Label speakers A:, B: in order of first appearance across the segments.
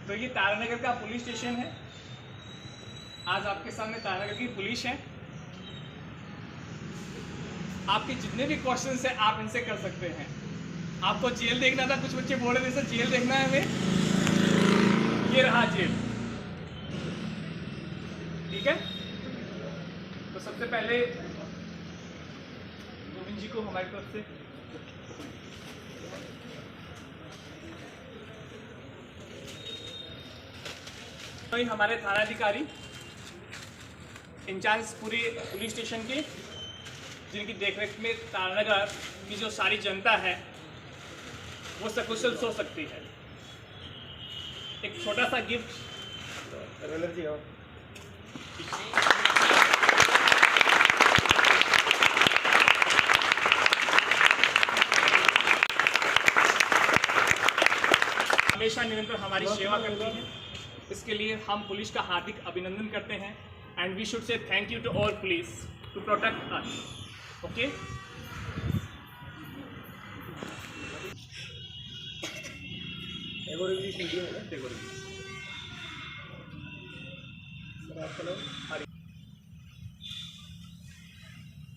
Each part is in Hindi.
A: तो ये तारानगर का पुलिस स्टेशन है। आज आपके सामने तारानगर की पुलिस है। आपके जितने भी क्वेश्चंस हैं आप इनसे कर सकते हैं। आपको जेल देखना था, कुछ बच्चे बोल रहे थे सर जेल देखना है हमें, ये रहा जेल। ठीक है, तो सबसे पहले गोविंद जी को हमारी तरफ से तो हमारे थानाधिकारी इंचार्ज पूरे पुलिस स्टेशन के, जिनकी देखरेख में तारानगर की जो सारी जनता है वो सकुशल सो सकती है। एक छोटा सा गिफ्ट जी हो। हमेशा निरंतर हमारी सेवा करती है, इसके लिए हम पुलिस का हार्दिक अभिनंदन करते हैं। And we should say thank you to all police to protect us. Okay, English medium है,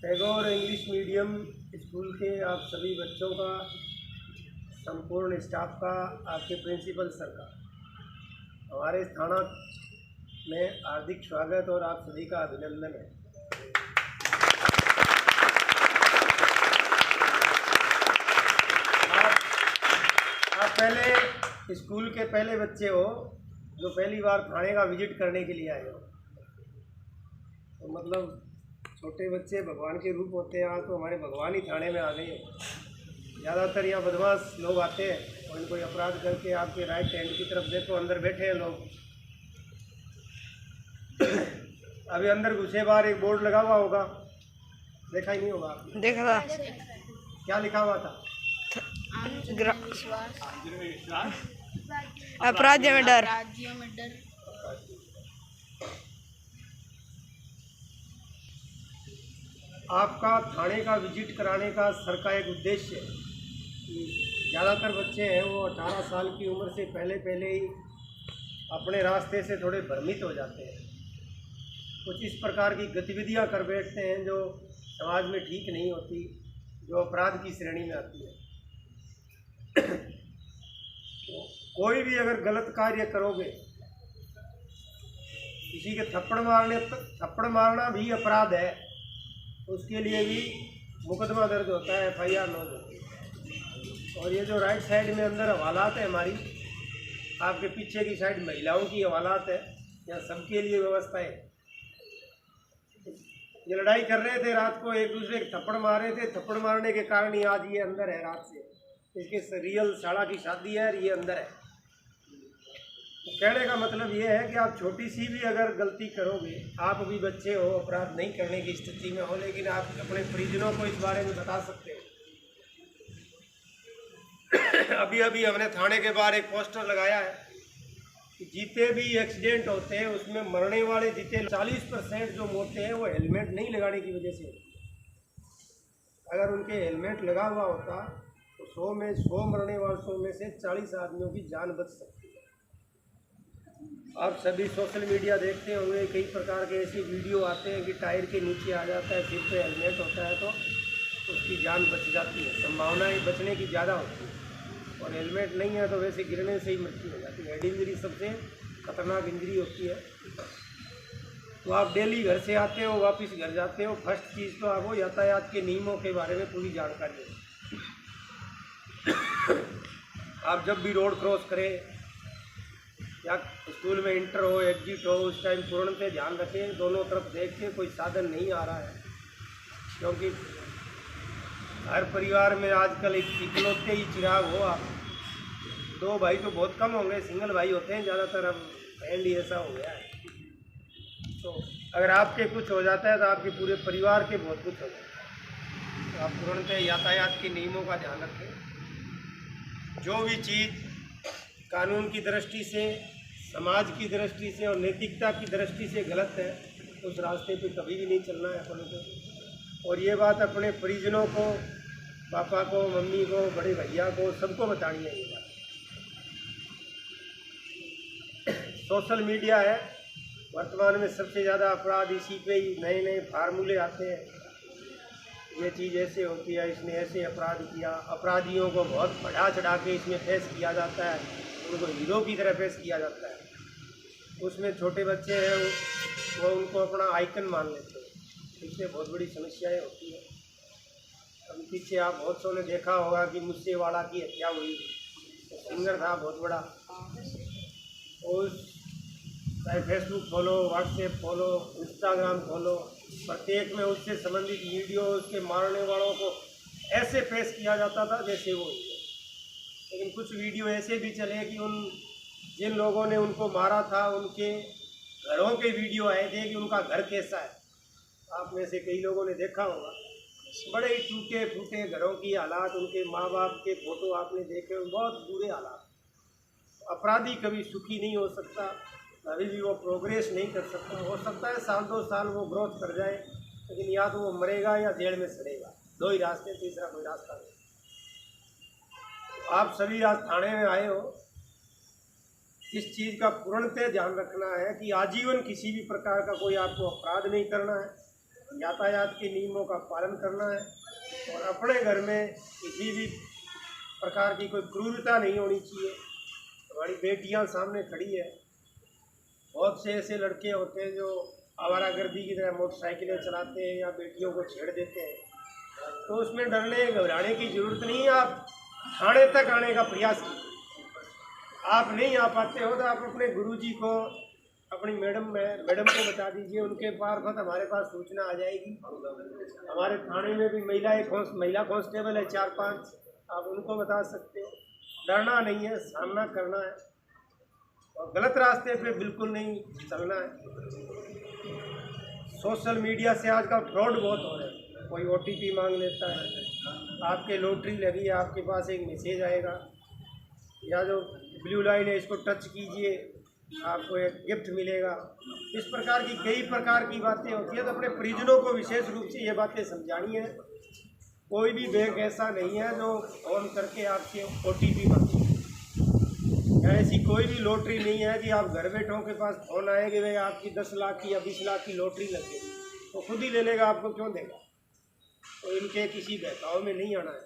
B: टैगोर इंग्लिश मीडियम स्कूल के आप सभी बच्चों का, संपूर्ण स्टाफ का, आपके प्रिंसिपल सर का हमारे थाना में हार्दिक स्वागत और आप सभी का अभिनंदन है। आप पहले स्कूल के पहले बच्चे हो जो पहली बार थाने का विजिट करने के लिए आए हो। तो मतलब छोटे बच्चे भगवान के रूप होते हैं। आज तो हमारे भगवान ही थाने में आ गए। ज़्यादातर यहाँ बदमाश लोग आते हैं और इनको अपराध करके आपके राइट हैंड की तरफ देखो, अंदर बैठे हैं लोग। अभी अंदर घुसे बार एक बोर्ड लगा हुआ होगा, देखा ही नहीं होगा आपने?
C: देखा था।
B: क्या लिखा हुआ था?
C: अपराधियों में डर।
B: आपका थाने का विजिट कराने का सर का एक उद्देश्य है कि ज़्यादातर बच्चे हैं वो 18 साल की उम्र से पहले ही अपने रास्ते से थोड़े भ्रमित हो जाते हैं। कुछ इस प्रकार की गतिविधियां कर बैठते हैं जो समाज में ठीक नहीं होती, जो अपराध की श्रेणी में आती है। तो कोई भी अगर गलत कार्य करोगे, किसी के थप्पड़ मारना भी अपराध है, उसके लिए भी मुकदमा दर्ज होता है, FIR लॉन्च होती है। और ये जो राइट साइड में अंदर हवालात है हमारी, आपके पीछे की साइड महिलाओं की हवालात है, यहाँ सबके लिए व्यवस्था है। ये लड़ाई कर रहे थे रात को, एक दूसरे के थप्पड़ मार रहे थे, थप्पड़ मारने के कारण ही आज ये अंदर है। रात से इसके रियल साड़ा की शादी है और ये अंदर है। तो कहने का मतलब ये है कि आप छोटी सी भी अगर गलती करोगे, आप अभी बच्चे हो, अपराध नहीं करने की स्थिति में हो, लेकिन आप अपने परिजनों को इस बारे में बता सकते हो। अभी हमने थाने के बाहर एक पोस्टर लगाया है कि जितने भी एक्सीडेंट होते हैं उसमें मरने वाले जितने 40% जो मौतें हैं वो हेलमेट नहीं लगाने की वजह से होती है। अगर उनके हेलमेट लगा हुआ होता तो 100 में 100 मरने वालों में से 40 आदमियों की जान बच सकती है। आप सभी सोशल मीडिया देखते होंगे, कई प्रकार के ऐसी वीडियो आते हैं कि टायर के नीचे आ जाता है, सिर पे हेलमेट होता है तो उसकी जान बच जाती है, संभावनाएं बचने की ज़्यादा होती है। और हेलमेट नहीं है तो वैसे गिरने से ही मृत्यु हो जाती है। हेड इंजरी सबसे खतरनाक इंजरी होती है। तो आप डेली घर से आते हो, वापस घर जाते हो, फर्स्ट चीज़ तो आपको यातायात के नियमों के बारे में पूरी जानकारी है। आप जब भी रोड क्रॉस करें या स्कूल में इंटर हो, एग्जिट हो, उस टाइम पूर्णतः ध्यान रखें, दोनों तरफ देख के कोई साधन नहीं आ रहा है। क्योंकि हर परिवार में आजकल एक इकलौते ही चिराग हो। आप 2 भाई तो बहुत कम होंगे, सिंगल भाई होते हैं ज़्यादातर। अब ट्रेंड ही ऐसा हो गया है। तो अगर आपके कुछ हो जाता है तो आपके पूरे परिवार के बहुत कुछ हो जाता है। तो आप तुरंत यातायात के नियमों का ध्यान रखें। जो भी चीज़ कानून की दृष्टि से, समाज की दृष्टि से और नैतिकता की दृष्टि से गलत है, उस रास्ते पे कभी भी नहीं चलना है अपन को। और ये बात अपने परिजनों को, पापा को, मम्मी को, बड़े भैया को, सबको बतानी है ये बात। सोशल मीडिया है, वर्तमान में सबसे ज़्यादा अपराध इसी पे ही नए नए फार्मूले आते हैं। ये चीज़ ऐसे होती है, इसने ऐसे अपराध किया, अपराधियों को बहुत बढ़ा चढ़ा के इसमें पेश किया जाता है, उनको हीरो की तरह पेश किया जाता है। उसमें छोटे बच्चे हैं वो उनको अपना आइकन मान लेते हैं, इससे बहुत बड़ी समस्याएं होती हैं। अभी पीछे आप बहुत सौ ने देखा होगा कि मूसेवाला की हत्या हुई, तो सिंगर था बहुत बड़ा, उस चाहे फेसबुक खोलो, व्हाट्सएप खोलो, इंस्टाग्राम खोलो, प्रत्येक में उससे संबंधित वीडियो उसके मारने वालों को ऐसे पेश किया जाता था जैसे वो। लेकिन कुछ वीडियो ऐसे भी चले कि उन जिन लोगों ने उनको मारा था उनके घरों के वीडियो आए थे कि उनका घर कैसा है। आप में से कई लोगों ने देखा होगा, बड़े ही टूटे फूटे घरों की हालात, उनके माँ बाप के फोटो आपने देखे, बहुत बुरे हालात। अपराधी कभी सुखी नहीं हो सकता, कभी भी वो प्रोग्रेस नहीं कर सकता। हो सकता है साल 2 साल वो ग्रोथ कर जाए, लेकिन या तो वो मरेगा या जेल में सड़ेगा, 2 ही रास्ते, तीसरा कोई रास्ता नहीं। आप सभी आज थाने में आए हो, इस चीज़ का पूर्णतः ध्यान रखना है कि आजीवन किसी भी प्रकार का कोई आपको अपराध नहीं करना है, यातायात के नियमों का पालन करना है, और अपने घर में किसी भी प्रकार की कोई क्रूरता नहीं होनी चाहिए। हमारी बेटियां सामने खड़ी है, बहुत से ऐसे लड़के होते हैं जो आवारागर्दी की तरह मोटरसाइकिलें चलाते हैं या बेटियों को छेड़ देते हैं, तो उसमें डरने घबराने की ज़रूरत नहीं है। आप थाने तक आने का प्रयास कीजिए। आप नहीं आ पाते हो तो आप अपने गुरुजी को, अपनी मैडम को बता दीजिए, उनके मार्फत हमारे पास सूचना आ जाएगी। हमारे थाने में भी महिला कांस्टेबल है 4-5, आप उनको बता सकते हो। डरना नहीं है, सामना करना है, और गलत रास्ते पे बिल्कुल नहीं चलना है। सोशल मीडिया से आजकल फ्रॉड बहुत हो रहे हैं। कोई OTP मांग लेता है, आपके लॉटरी लगी है, आपके पास एक मैसेज आएगा, या जो ब्लू लाइन है इसको टच कीजिए, आपको एक गिफ्ट मिलेगा। इस प्रकार की कई प्रकार की बातें होती है, तो अपने परिजनों को विशेष रूप से ये बातें समझानी है। कोई भी बैंक ऐसा नहीं है जो फोन करके आपसे OTP मांगे, या ऐसी कोई भी लॉटरी नहीं है कि आप घर बैठों के पास फोन आए कि भाई आपकी 10 लाख की या 20 लाख की लॉटरी लग गई, तो खुद ही ले लेगा, आपको क्यों देगा। तो इनके किसी बहकाव में नहीं आना है।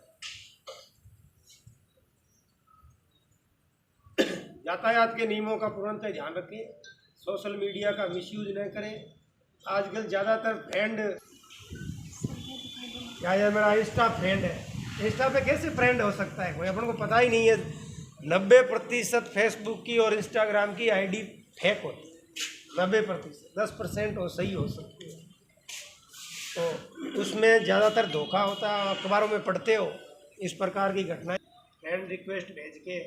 B: यातायात के नियमों का पूर्णतः ध्यान रखें, सोशल मीडिया का मिसयूज न करें। आजकल ज़्यादातर फ्रेंड, क्या ये मेरा इंस्टा फ्रेंड है, इंस्टा पे कैसे फ्रेंड हो सकता है कोई, अपन को पता ही नहीं है। 90% फेसबुक की और इंस्टाग्राम की ID फेक होती है, 90%, 10% वो सही हो सकती है। तो उसमें ज़्यादातर धोखा होता है, अखबारों में पढ़ते हो इस प्रकार की घटनाएं। फ्रेंड रिक्वेस्ट भेज के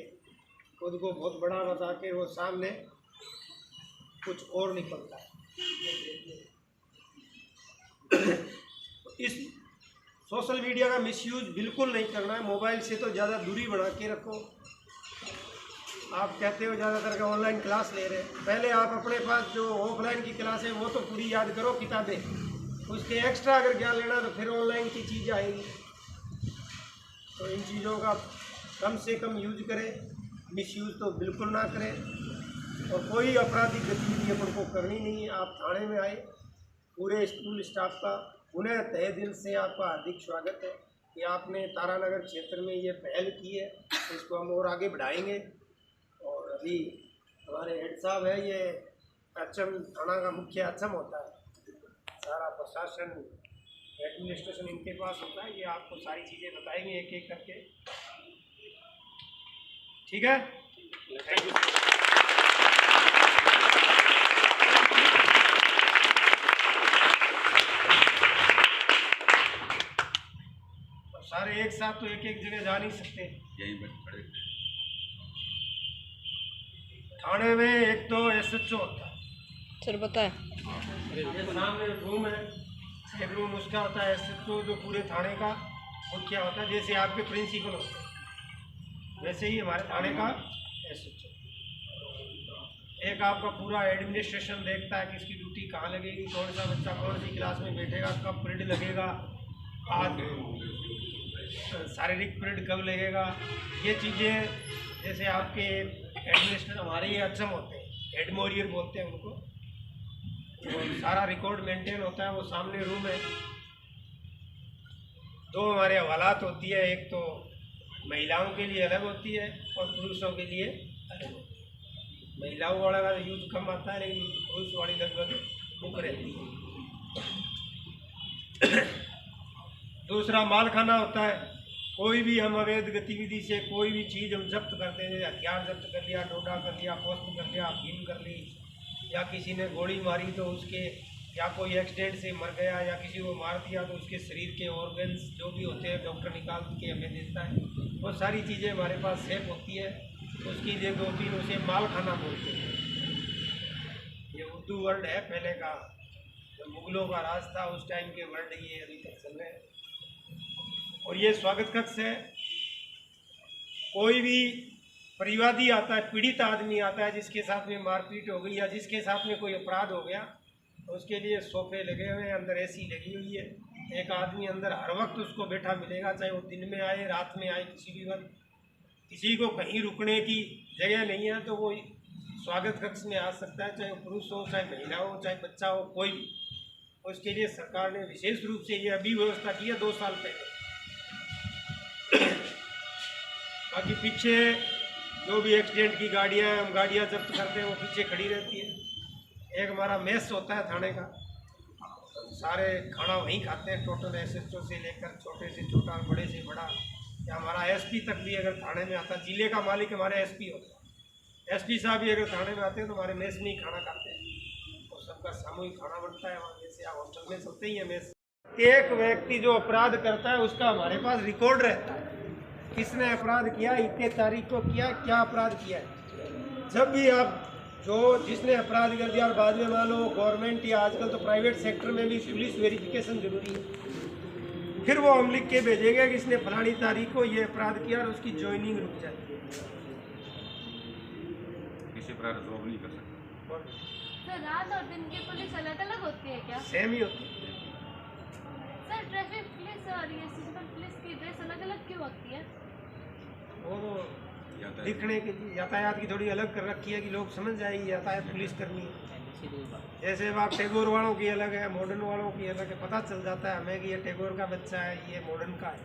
B: खुद को बहुत बड़ा बता के वो सामने कुछ और निकलता है। इस सोशल मीडिया का मिसयूज बिल्कुल नहीं करना है। मोबाइल से तो ज़्यादा दूरी बना के रखो। आप कहते हो ज़्यादातर के ऑनलाइन क्लास ले रहे हैं, पहले आप अपने पास जो ऑफलाइन की क्लास है वो तो पूरी याद करो किताबें, उसके एक्स्ट्रा अगर ज्ञान लेना तो फिर ऑनलाइन की चीज़ें आएंगी। तो इन चीज़ों का कम से कम यूज करें, मिसयूज तो बिल्कुल ना करें। और कोई आपराधिक गतिविधि अपन को करनी नहीं है। आप थाने में आए, पूरे स्कूल स्टाफ का उन्हें तहे दिल से आपका हार्दिक स्वागत है कि आपने तारानगर क्षेत्र में ये पहल की है, इसको हम और आगे बढ़ाएंगे। और अभी हमारे हेड साहब है, ये HM थाना का मुख्य HM होता है, सारा प्रशासन एडमिनिस्ट्रेशन इनके पास होता है, ये आपको सारी चीज़ें बताएंगे एक एक करके। ठीक है, थैंक यू। सारे एक साथ तो एक एक जगह जा नहीं सकते,
C: यहीं पर खड़े।
B: थाने में एक तो SHO होता है,
D: सर पता है,
B: ये सामने रूम है, एक रूम उसका होता है SHO, जो पूरे थाने का मुखिया होता है। जैसे आपके प्रिंसिपल होते हैं वैसे ही हमारे थाने का SHO। एक आपका पूरा एडमिनिस्ट्रेशन देखता है कि इसकी ड्यूटी कहाँ लगेगी, कौन सा बच्चा कौन सी क्लास में बैठेगा, कब पीरियड लगेगा, आज शारीरिक पीरियड कब लगेगा। ये चीज़ें जैसे आपके एडमिनिस्ट्रेशन हमारे ये HM होते हैं, हेड मोरियर बोलते हैं उनको। वो सारा रिकॉर्ड मेंटेन होता है। वो सामने रूम है। 2 हमारे हवालात होती है, एक तो महिलाओं के लिए अलग होती है और पुरुषों के लिए अलग। महिलाओं वाला का यूज कम आता है, लेकिन पुरुष वाली लगभग बुक रहती है। दूसरा माल खाना होता है। कोई भी हम अवैध गतिविधि से कोई भी चीज़ हम जब्त करते हैं, हथियार जब्त कर लिया, डोडा कर लिया, पोस्ट कर लिया, अफीम कर ली, या किसी ने गोली मारी तो उसके, या कोई एक्सीडेंट से मर गया या किसी को मार दिया तो उसके शरीर के ऑर्गन्स जो भी होते हैं डॉक्टर निकाल के हमें देता है। वो सारी चीज़ें हमारे पास सेफ होती है। उसकी ये 2-3 उसे माल खाना बोलते हैं। ये उर्दू वर्ड है पहले का, जब मुगलों का राज था उस टाइम के वर्ड ये अभी तक चल रहे हैं। और ये स्वागत कक्ष है। कोई भी परिवादी आता है, पीड़ित आदमी आता है जिसके साथ में मारपीट हो गई या जिसके साथ में कोई अपराध हो गया, तो उसके लिए सोफे लगे हुए हैं, अंदर एसी लगी हुई है। एक आदमी अंदर हर वक्त उसको बैठा मिलेगा, चाहे वो दिन में आए रात में आए, किसी भी वक्त। किसी को कहीं रुकने की जगह नहीं है तो वो स्वागत कक्ष में आ सकता है, चाहे वो पुरुष हो, चाहे महिला हो, चाहे बच्चा हो, कोई भी। उसके लिए सरकार ने विशेष रूप से ये अभी व्यवस्था की है 2 साल पहले। बाकी पीछे जो भी एक्सीडेंट की गाड़ियाँ हम गाड़ियाँ जब्त करते हैं वो पीछे खड़ी रहती है। एक हमारा मेस होता है थाने का, सारे खाना वहीं खाते हैं। टोटल SHO से लेकर छोटे से छोटा, बड़े से बड़ा, या हमारा SP तक भी अगर थाने में आता है, जिले का मालिक हमारे SP होता है। SP साहब भी अगर थाने में आते हैं तो हमारे मेस में ही खाना खाते हैं और सबका सामूहिक खाना बनता है वहाँ, जैसे आप हॉस्टल में चलते ही है मेस। एक व्यक्ति जो अपराध करता है उसका हमारे पास रिकॉर्ड रहता है, किसने अपराध किया, इतने तारीख को किया, क्या अपराध किया है। जब भी आप जो जिसने अपराध कर दिया और बाद में मान लो गवर्नमेंट या आजकल तो प्राइवेट सेक्टर में भी पुलिस वेरिफिकेशन जरूरी है, फिर वो हम लिख के भेजेंगे कि इसने फलानी तारीख को ये अपराध किया और उसकी ज्वाइनिंग रुक जाती है।
C: किसी प्रकार जॉब नहीं कर सकता।
D: सर रात और दिन की पुलिस अलग अलग होती है क्या?
B: सेम ही होती है
D: सर ट्रैफिक पुलिस और ये सिंपल पुलिस की ड्रेस अलग अलग क्यों होती है?
B: वो दिखने के लिए यातायात की थोड़ी अलग कर रखी है कि लोग समझ जाए यातायात पुलिस करनी है। जैसे अब आप टैगोर वालों की अलग है, मॉडर्न वालों की अलग है, पता चल जाता है हमें कि ये टैगोर का बच्चा है, ये मॉडर्न का है,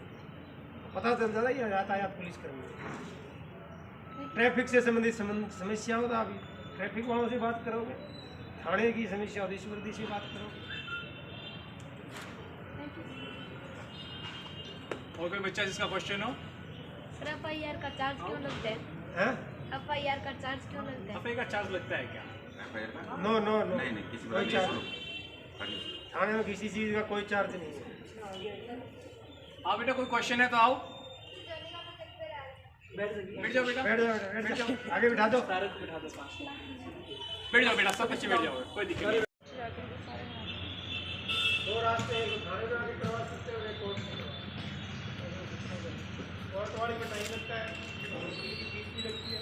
B: पता चल जाता है ये यातायात पुलिस करनी है। ट्रैफिक से संबंधित समस्या हो तो आप ट्रैफिक वालों से बात करोगे, थाने की समस्या हो ईश्वरदी से बात करोगे।
A: और कोई बच्चा जिसका क्वेश्चन हो?
D: सर FIR का चार्ज क्यों लगता है? FIR का चार्ज क्यों लगता है?
A: FIR का चार्ज लगता है क्या?
B: नो नो नो,
C: नहीं किसी
B: कोई चार्ज
C: हाँ
B: थाने में किसी चीज़ का कोई चार्ज नहीं है।
A: हाँ बेटा, कोई क्वेश्चन है तो आओ, बैठ जाओ बेटा,
B: बैठ जाओ आगे बिठा दो,
A: बैठ जाओ बेटा, सब बच्चे बैठ जाओ, कोई दिक्कत नहीं।
B: 2 रास्ते हैं, थाने में आगे करवा सकते हो, कोर्ट वाली में टाइम लगता है, फीस भी लगती है।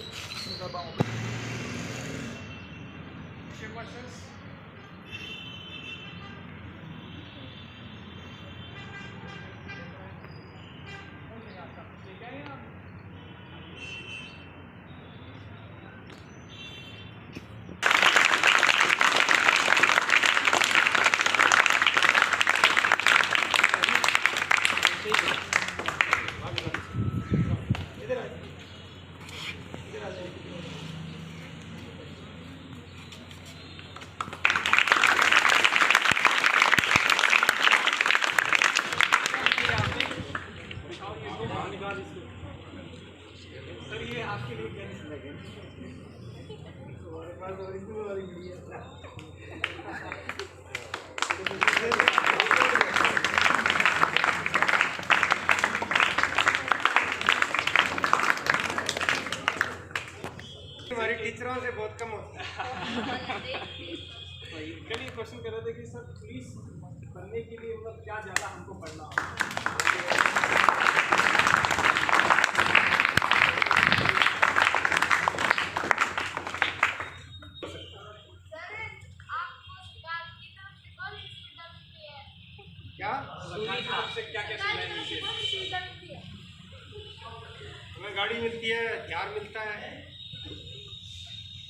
A: सर ये आपके लिए गन्स लगे
B: हमारी टीचरों से बहुत कम होता है।
A: कल ये क्वेश्चन कर रहे थे कि सर पुलिस बनने के लिए मतलब क्या ज़्यादा हमको पढ़ना होगा?
B: क्या
A: सरकार की तरफ से क्या क्या सुविधाएं मिलती है?
B: हमें गाड़ी मिलती है, हथियार मिलता है,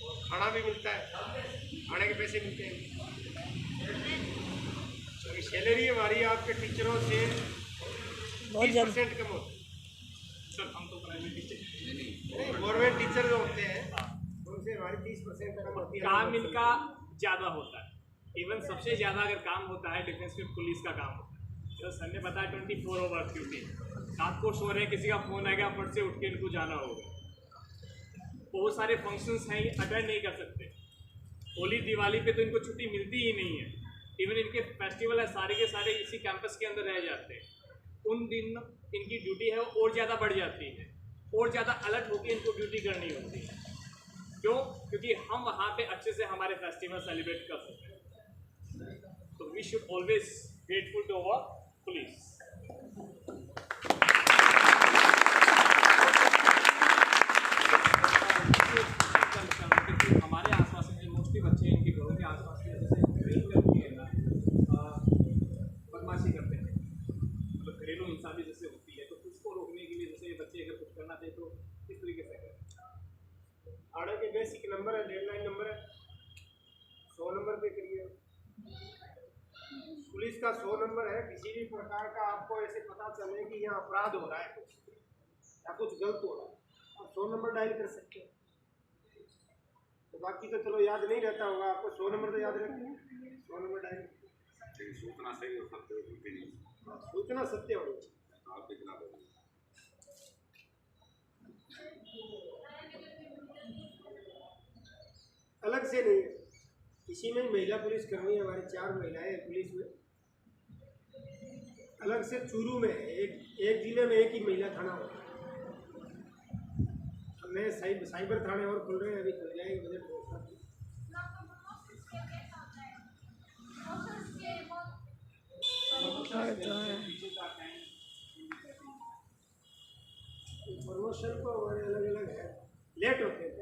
B: और खाना भी मिलता है, खाने के पैसे मिलते हैं। सैलरी हमारी आपके टीचरों से 30% कम होती है।
A: सर हम तो प्राइवेट टीचर
B: गवर्नमेंट टीचर जो होते हैं उनसे हमारी 30% कम होती है।
A: काम इनका ज़्यादा होता है। इवन सबसे ज़्यादा अगर काम होता है डिफेंस में पुलिस का काम होता है। तो सर ने बताया 24 आवर ड्यूटी, रात को सो रहे हैं, किसी का फ़ोन आएगा फट से उठ के इनको जाना होगा। बहुत सारे फंक्शंस हैं ये अटेंड नहीं कर सकते। होली दिवाली पे तो इनको छुट्टी मिलती ही नहीं है। इवन इनके फेस्टिवल है सारे के सारे इसी कैंपस के अंदर रह जाते हैं। उन दिन इनकी ड्यूटी है वो और ज़्यादा बढ़ जाती है, और ज़्यादा अलर्ट होकर इनको ड्यूटी करनी होती है। क्यों? क्योंकि हम वहाँ पे अच्छे से हमारे फेस्टिवल सेलिब्रेट कर सकते हैं। तो we should always grateful to our police. हमारे आसपास के मोस्टली बच्चे इनके घरों के आसपास के जैसे ड्रिंक करती है ना, बदमाशी करते हैं, मतलब घरेलू हिंसा भी जैसे होती है, तो उसको रोकने के लिए जैसे ये बच्चे अगर कुछ करना चाहिए तो किस तरीके से करें?
B: थाने के बेसिक नंबर है, लैंडलाइन नंबर है, 100 नंबर पे करिए। पुलिस का 100 नंबर है। किसी भी प्रकार का आपको ऐसे पता चले कि यहाँ अपराध हो रहा है कुछ या कुछ गलत हो रहा है, आप 100 नंबर डायल कर सकते हैं। तो बाकी तो चलो याद नहीं रहता होगा आपको, 100 नंबर तो याद रखिए, 100 नंबर डायल।
C: लेकिन सूचना सही हो सकते हो झूठी नहीं।
B: सूचना सत्य होनी चाहिए।
C: आप दिखला दो।
B: अलग से नहीं है, इसी में महिला पुलिस करनी है। हमारी 4 महिलाएं हैं पुलिस में। अलग से चूरू में एक जिले में एक ही महिला थाना होता है। नए साइबर थाने और खुल रहे हैं, अभी खुल जाएंगे बजट व्यवस्था। प्रमोशन को हमारे अलग अलग है, लेट होते हैं।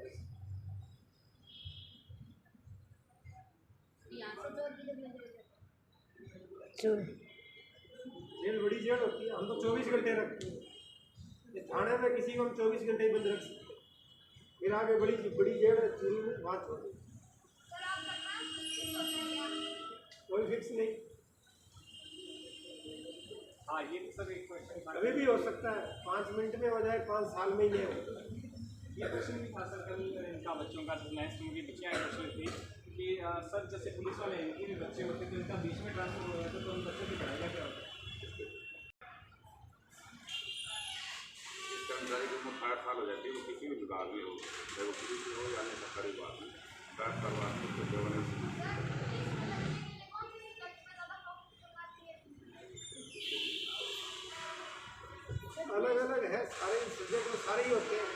B: जेल बड़ी जेल होती है, हम तो 24 घंटे रखते हैं। थाने में किसी को हम 24 घंटे ही बंद रख सकते हैं। फिर आगे बड़ी जेल है चूरू में, बात होती है। कोई फिक्स नहीं,
A: हाँ ये सब एक क्वेश्चन था,
B: कभी भी हो सकता है। 5 मिनट में हो जाए, 5 साल में ही नहीं हो।
A: ये क्वेश्चन भी था सर कल इनका बच्चों का नाइन्थ स्कूल की बच्चियाँ क्वेश्चन थी कि सर जैसे पुलिस वाले इनके भी बच्चे होते तो इनका बीच में ट्रांसफर हो जाता तो उन बच्चों की पढ़ाई का क्या होता है?
C: इस कर्मचारी की उम्र 60 साल हो जाती है, वो किसी भी विभाग में हो, चाहे वो पुलिस में हो या अन्य सरकारी विभाग में, 60 साल बाद उसको सेवन
B: अलग अलग है, सारे सब्जेक्ट में सारे ही होते हैं।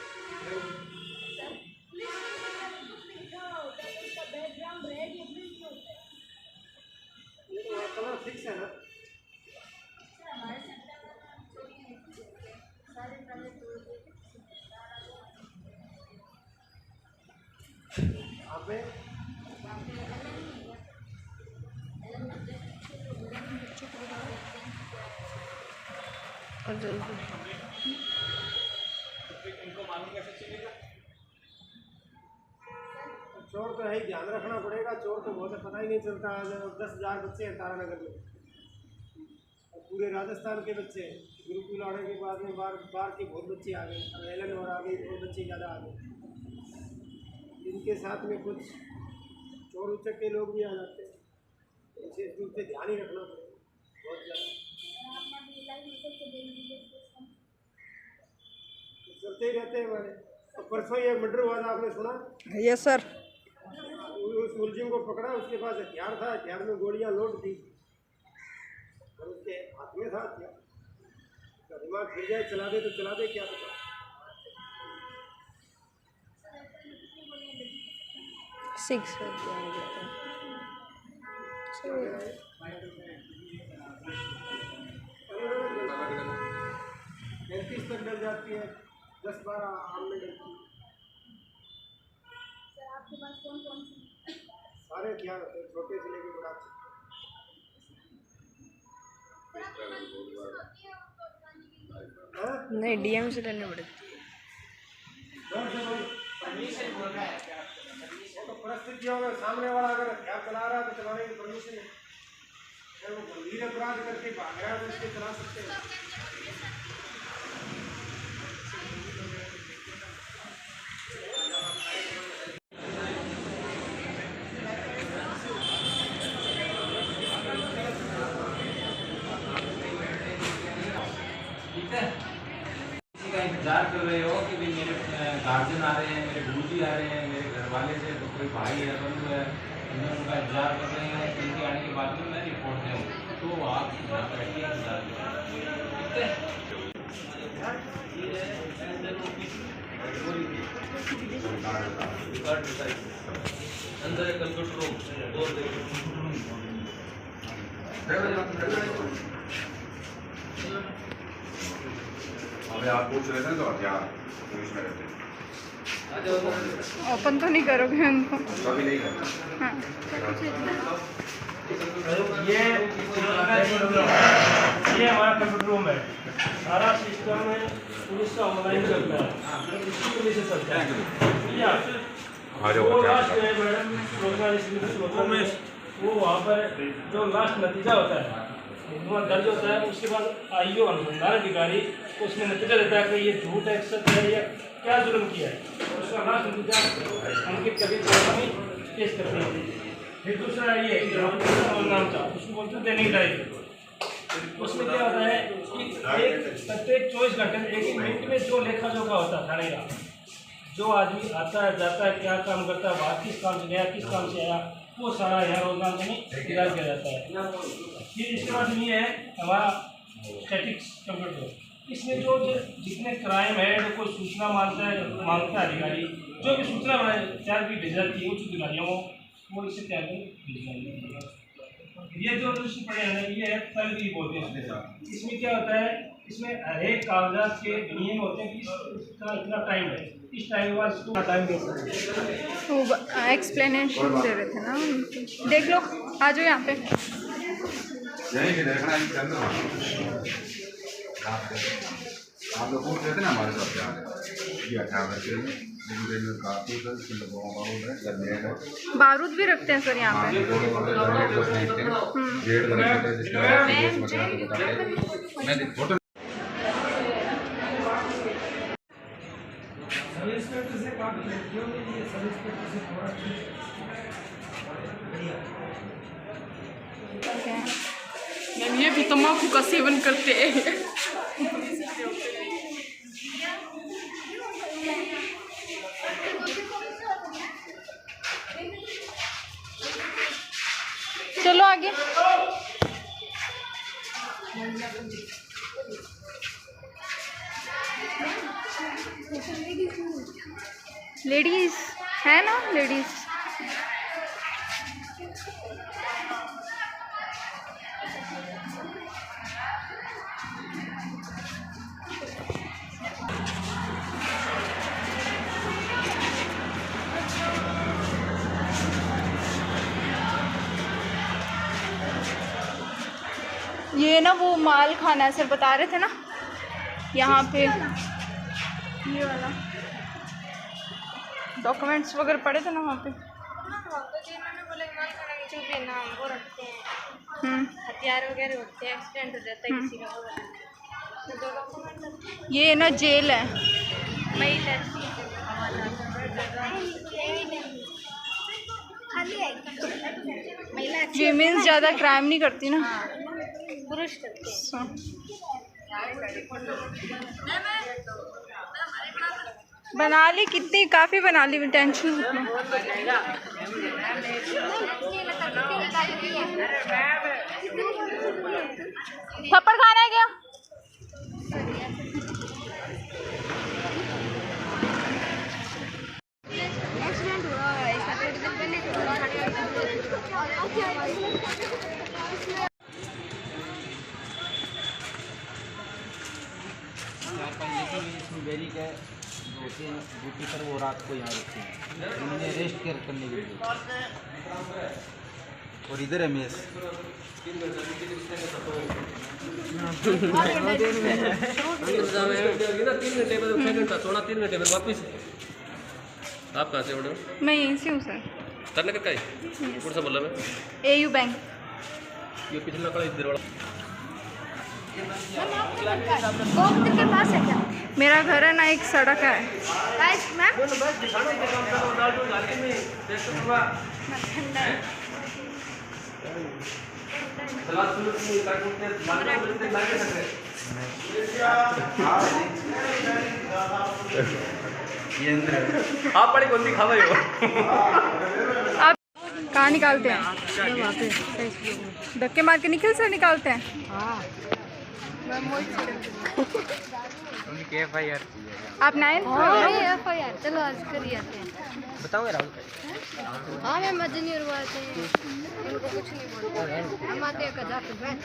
B: ये तो कलर फिक्स है ना। आप
A: इनको मालूम कैसे चलेगा?
B: चोर तो है ही, ध्यान रखना पड़ेगा। चोर तो बहुत पता ही नहीं चलता। 10,000 बच्चे हैं तारानगर में, और पूरे राजस्थान के बच्चे हैं। गुरुकुल आने के बाद में बार के बहुत बच्चे आ गए, अब एलन और आ गई, बहुत बच्चे ज़्यादा आ गए। इनके साथ में कुछ चोर उचक के लोग भी आ जाते हैं, विशेष रूप से ध्यान ही रखना पड़ेगा बहुत ज़्यादा। चलते ही रहते हैं हमारे। तो परसों ये मर्डर हुआ था, आपने सुना?
E: Yes sir.
B: उस मुलजिम को पकड़ा, उसके पास हथियार था, हथियार में गोलियां लोड थी और उसके हाथ में था हथियार। तो दिमाग फिर जाए, चला दे तो चला दे, क्या पता।
E: सिक्स
B: 35 तक डर जाती है, 10-12 आम में डरती है।
D: आपके पास कौन कौन सी
B: सारे हथियार होते हैं, छोटे से लेके बड़ा तक। हाँ?
E: नहीं डीएम से करने पड़ेगा।
B: जोर से बोल। तो परिस्थितियों में सामने वाला अगर हथियार चला रहा है तो चलाने की परमिशन है, अगर वो गंभीर अपराध करके भाग रहा है तो इसके चला सकते हैं।
F: किसी का इंतजार कर रहे हो कि भाई मेरे गार्जियन आ रहे हैं, मेरे गुरुजी आ रहे हैं, मेरे घर वाले से तो कोई भाई है, बंधु है, उन्हें उनका इंतजार कर रहे हैं कि उनके आने के बाद में मैं रिपोर्ट दूँ, तो आप यहाँ बैठिए इंतजार करें। अंदर एक कंप्यूटर रूम
C: अभी आप पूछ रहे थे तो हथियार पुलिस में रहते हैं,
E: ओपन तो नहीं करोगे उनको?
C: कभी नहीं करता।
E: हाँ।
G: ये हमारा कंप्यूटर रूम है, सारा सिस्टम है पुलिस का ऑनलाइन चलता है, इसकी पुलिस से चलता है। वो लास्ट है मैडम, वो वहाँ पर जो लास्ट नतीजा होता है मुकदमा दर्ज होता है, उसके बाद आईओ अनुसंधान अधिकारी उसमें नतीजा देता है कि ये झूठ है, सच है या क्या जुर्म किया है, उसका लास्ट नतीजा अंकित करके पेश करते हैं। फिर दूसरा ये है कि नाम था उसको बोलते हैं दैनिक डायरी। उसमें क्या होता है कि प्रत्येक 24 घंटे में एक मिनट में जो लेखा जोखा होता है थाने का, जो आदमी आता है जाता है, क्या काम करता है, बाहर किस काम से गया, किस काम से आया, वो सारा यहाँ रोजगार में तैयार किया जाता है। फिर इसके बाद ये है हमारा स्टैटिक्स कंप्यूटर, इसमें जो जितने क्राइम है, जो कोई सूचना मांगता है अधिकारी, जो भी सूचना तैयार की भेज जाती है उच्च अधिकारियों को, वो इसे तैयार कर भेज जाती है। ये जो दृश्य पड़े हैं ये है तलबी बोलते हैं। इसमें क्या होता है, इसमें हर एक कागजात के नियम होते हैं कि इतना टाइम है, इस टाइम के बाद इसको टाइम दे सकते हैं।
E: वो एक्सप्लेनेशन दे रहे थे ना, देख लो, आ जाओ यहाँ पे।
C: यहीं से देखना है चंद्र आप लोग पूछ रहे थे ना हमारे साथ क्या है, ये हथियार रखे हैं,
E: बारूद भी रखते हैं सर यहाँ पे।
H: मैम ये भी तम्बाकू का सेवन करते हैं।
E: चलो आगे। लेडीज है ना, लेडीज। ये ना वो माल खाना है सर, बता रहे थे ना यहाँ पे, ये वाला डॉक्यूमेंट्स वगैरह पड़े थे ना वहाँ पे।
D: वो रखते हैं हथियार वगैरह होते हैं, एक्सीडेंट हो जाता है किसी का, तो दो डॉक्यूमेंट।
E: ये ना जेल है। वीमेंस ज़्यादा क्राइम नहीं करती ना,
D: पुरुष करते हैं।
E: बना ली कितनी, काफ़ी बना ली, टेंशन। थप्पड़ खाना है क्या?
D: एक्सीडेंट हुआ है,
F: इसमें बैरिक है, ड्यूटी पर वो रात को यहाँ रुकते हैं, उन्होंने अरेस्ट करने के लिए। और इधर है मेस।
I: आप कहाँ से हो मैडम?
E: मैं यहीं से हूँ सर।
I: तरनगर का ही कौन सा बोला मैं?
E: AU bank.
I: ये पिछला कड़ा इधर वाला।
D: गोमती के पास है क्या?
E: मेरा घर है ना एक सड़क है।
D: गाइस मैम
I: आप बड़ी कौन सी खा रहे हो?
E: आप कहाँ निकालते हैं? धक्के मार के निकल से निकालते हैं? आप 9th
D: FIR चलो आज कर ही आते हैं।
B: बताओ राहुल।
D: हाँ मैं मदनी और वो आते हैं, इनको कुछ नहीं बोलते, हम आते हैं कदा पे बैठ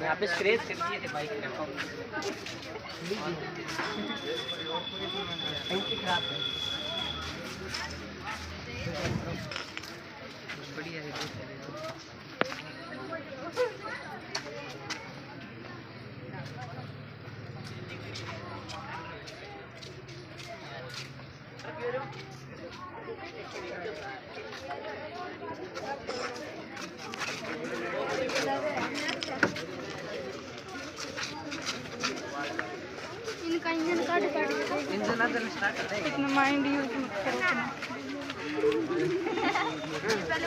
B: यहाँ पे स्क्रैच कर दिए थे बाइक में। खराब है। बढ़िया है।
D: इनका इंजन काट के
B: इंजन अंदर स्टार्ट करते हैं।
E: इतना माइंड यूज मत करो तुम।
D: पहले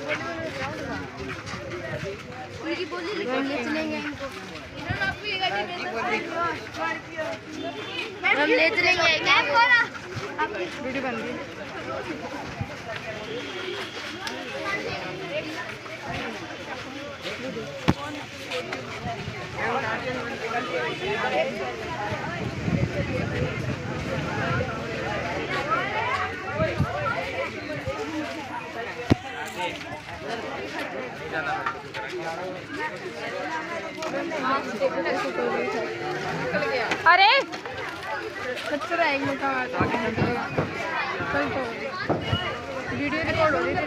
D: उनकी बोली लेकिन ले चलेंगे इनको, हम ले चलेंगे क्या बोला
E: वीडियो बन रही है। अरे कचरा एक लोग का वीडियो रिकॉर्ड हो रही है।